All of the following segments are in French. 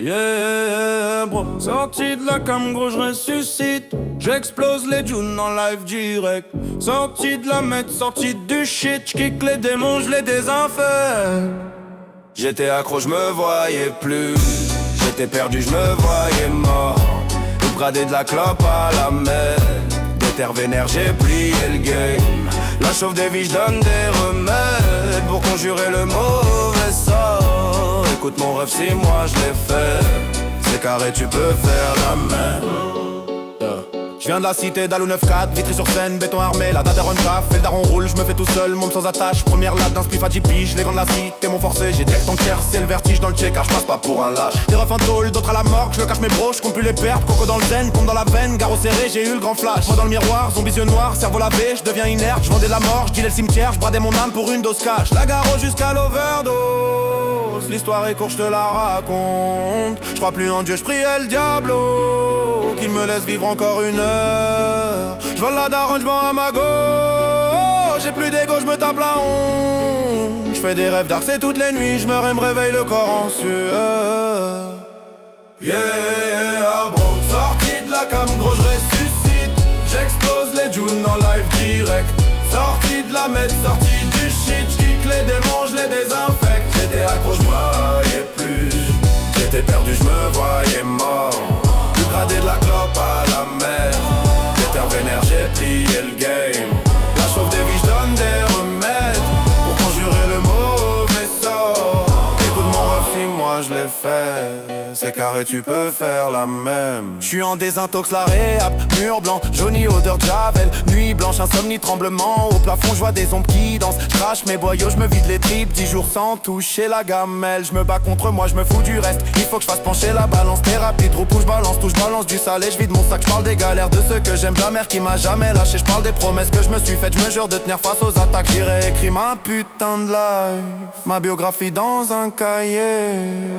Yeah, bro. Sorti de la cam, gros, je ressuscite. J'explose les dunes en live direct. Sorti de la mette, sorti du shit. J'kick les démons, je les désinfecte. J'étais accro, je me voyais plus. J'étais perdu, je me voyais mort. Tout bradé de la clope à la mer. Des terres vénères, j'ai plié le game. La chauve des vies, j'donne des remèdes pour conjurer le mauvais sort. Écoute mon rêve, si moi je l'ai fait. C'est carré, tu peux faire la même. Je viens de la cité d'Alou 9-4, Vitry-sur-Seine, béton armé, la daronne taf, et le daron roule, je me fais tout seul, môme sans attache. Première lap d'un spliff à 10 piges, les gants de la cité m'ont forcé, j'ai direct en tiers, c'est le vertige dans le check, car je passe pas pour un lâche. Des refs en tôle, d'autres à la morgue, je cache mes bros, je compte plus les pertes, coco dans le zen, pompe dans la veine, garrot serré, j'ai eu le grand flash. Moi dans le miroir, zombie yeux noirs, cerveau lavé, je deviens inerte, je vendais de la mort, je le cimetière, je bradais mon âme pour une dose cash. La garo jusqu'à l'overdose, l'histoire est courte, je te la raconte. Je crois plus en Dieu, je priais le diablo qu'il me laisse vivre encore une heure. Je vole la daronne, j'm'en à ma gauche. J'ai plus d'ego, j'me tape la honte. J'fais des rêves dark, c'est toutes les nuits. J'meurs et m'réveille le corps en sueur. Yeah, bro. Sorti de la cam, gros, j'ressuscite. J'explose les dunes en live direct. Sorti de la mette, sorti du shit. J'kick les démons, j'les désinfecte. J'étais accro, j'voyais plus. J'étais perdu, j'me voyais mort. Plus gradé de la clope à la mer. Vénère, j'ai plié le game. La chauve des vies, j'donne des remèdes pour conjurer le mauvais sort. Écoute mon ref, si moi je l'ai fait. C'est carré, tu peux faire la même. J'suis en désintox, la réhab, mur blanc, jauni, odeur de javel. Nuit blanche, insomnie, tremblement. Au plafond, j'vois des ombres qui dansent. J'crache mes boyaux, j'me vide les tripes. 10 jours sans toucher la gamelle. J'me bats contre moi, j'me fous du reste. Il faut que j'fasse pencher la balance. Thérapie, trop où j'balance, tout j'balance du salé. J'vide mon sac, j'parle des galères de ceux que j'aime. La mère qui m'a jamais lâché. J'parle des promesses que j'me suis faites. J'me jure de tenir face aux attaques. J'irai écrire ma putain de life. Ma biographie dans un cahier.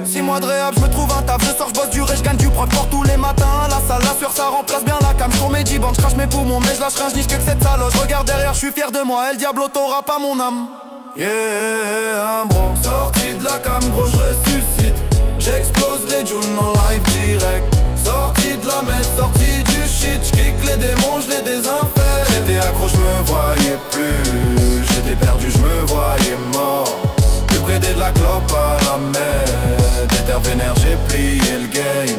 6 mois de réhab, j'me trouve un taf. Je sors, j'bosse dur et j'gagne du proc pour tous les matins. La salle, la sueur, ça remplace bien la cam. J'tourne mes 10 bandes, j'crache mes poumons. Mais j'lâche rien, j'niche que cette saloche. Regarde derrière, j'suis fier de moi. El Diablo t'aura pas mon âme. Yeah, bro. Sorti de la cam, gros, j'ressuscite. J'explose les dunes en live direct. Sorti de la messe, sorti du shit. J'kick les démons, j'les désinfecte. J'étais accro, j'me voyais plus. J'étais perdu, j'me voyais mort. Plus près de la clope à la mer. Des terres vénères, j'ai plié le game.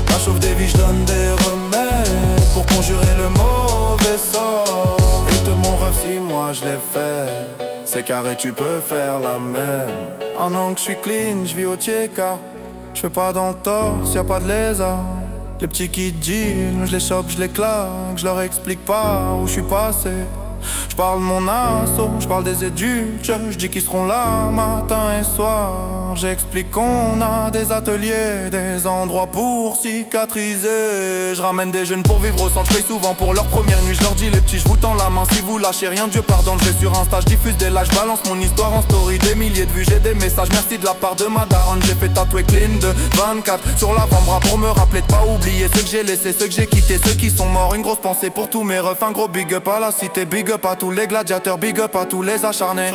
La chauve des vies, j'donne des remèdes pour conjurer le mauvais sort. Et tout mon rêve, si moi je l'ai fait. C'est carré, tu peux faire la même. Un an que j'suis clean, j'vis au Tcheka. J'fais pas d'entorse, y'a pas de lézard. Les petits qui deal, j'les chope, j'les claque. J'leur explique pas où j'suis passé. J'parle de mon assaut, j'parle des éduques. J'dis qu'ils seront là matin et soir. J'explique qu'on a des ateliers, des endroits pour cicatriser. J'ramène des jeunes pour vivre au centre, j'paye souvent pour leur première nuit. J'leur dis les petits, j'vous tends la main si vous lâchez rien. Dieu pardonne, j'vais sur Insta, j'diffuse des lives, j'balance mon histoire en story. Des milliers de vues, j'ai des messages, merci de la part de ma daronne. J'ai fait tatouer clean de 24 sur l'avant-bras pour me rappeler de pas oublier ceux que j'ai laissés, ceux que j'ai quittés, ceux qui sont morts. Une grosse pensée pour tous mes refs, un gros big up à la cité, big up à tous les gladiateurs, big up à tous les acharnés.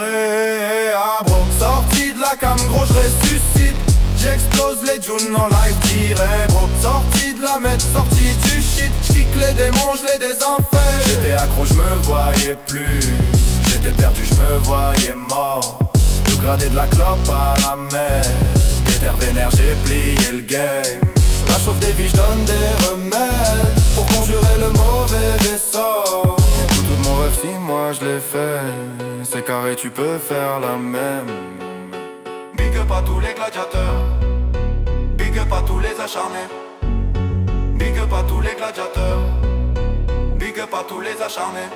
Bro. Sorti de la cam, gros, j'ressuscite. J'explose les dunes en live direct, bro. Sorti de la mette, sorti du shit. J'kick les démons, j'les désinfecte. J'étais accro, j'me voyais plus. J'étais perdu, j'me voyais mort. Tout gradé de la clope à la mer. Des terres vénères, j'ai plié le game. La chauve des vies, j'donne des remèdes pour conjurer le mauvais sort. Tout mon rêve, si moi je l'ai fait. C'est carré, tu peux faire la même. Big up à tous les gladiateurs. Big up à tous les acharnés. Big up à tous les gladiateurs. Big up à tous les acharnés.